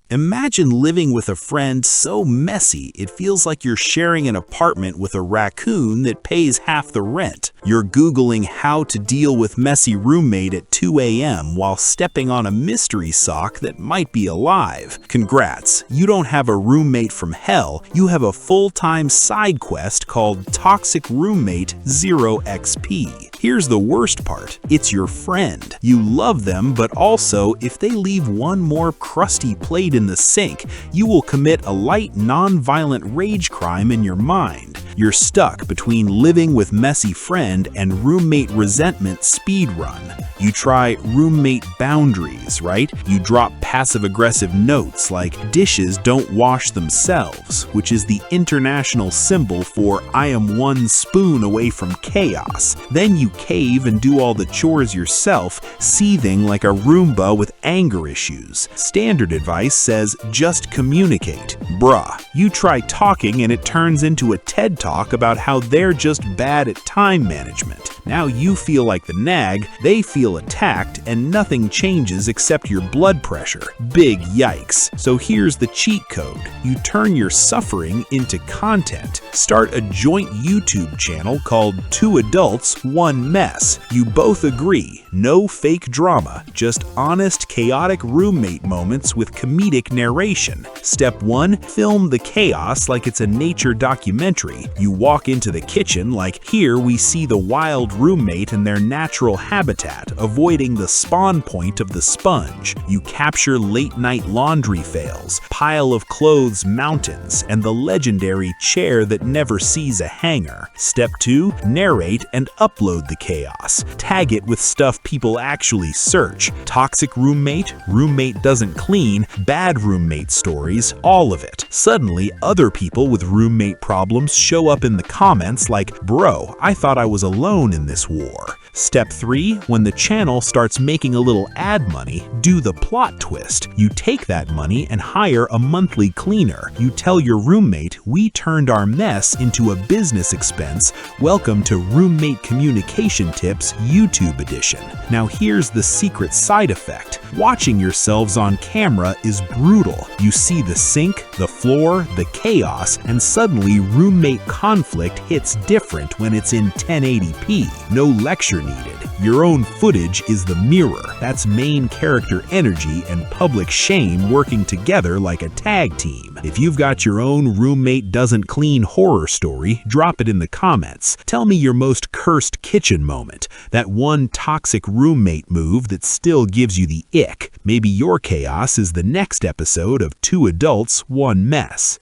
Imagine living with a friend so messy it feels like you're sharing an apartment with a raccoon that pays half the rent. You're Googling how to deal with messy roommate at 2 a.m. while stepping on a mystery sock that might be alive. Congrats, you don't have a roommate from hell, you have a full-time side quest called Toxic Roommate 0XP. Here's the worst part, it's your friend. You love them, but also, if they leave one more crusty plate in the sink, you will commit a light, non-violent rage crime in your mind. You're stuck between living with messy friend and roommate resentment speedrun. You try roommate boundaries, right? You drop passive-aggressive notes like dishes don't wash themselves, which is the international symbol for I am one spoon away from chaos. Then you cave and do all the chores yourself, seething like a Roomba with anger issues. Standard advice says just communicate. Bruh, you try talking and it turns into a TED Talk about how they're just bad at time management. Now you feel like the nag, they feel attacked, and nothing changes except your blood pressure. Big yikes. So here's the cheat code. You turn your suffering into content. Start a joint YouTube channel called Two Adults, One Mess. You both agree, no fake drama, just honest, chaotic roommate moments with comedic narration. Step 1, film the chaos like it's a nature documentary. You walk into the kitchen like here we see the wild roommate in their natural habitat, avoiding the spawn point of the sponge. You capture late-night laundry fails, pile of clothes mountains, and the legendary chair that never sees a hanger. Step 2, narrate and upload the chaos. Tag it with stuff people actually search. Toxic roommate, roommate doesn't clean, bad roommate stories, all of it. Suddenly, other people with roommate problems show up in the comments like, bro, I thought I was alone in this war. Step 3, when the channel starts making a little ad money, do the plot twist. You take that money and hire a monthly cleaner. You tell your roommate, we turned our mess into a business expense. Welcome to Roommate Communication Tips YouTube edition. Now here's the secret side effect. Watching yourselves on camera is brutal. You see the sink, the floor, the chaos, and suddenly roommate conflict hits different when it's in 1080p. No lecture needed. Your own footage is the mirror. That's main character energy and public shame working together like a tag team. If you've got your own roommate doesn't clean horror story, drop it in the comments. Tell me your most cursed kitchen moment. That one toxic roommate move that still gives you the ick. Maybe your chaos is the next episode of Two Adults, One Mess.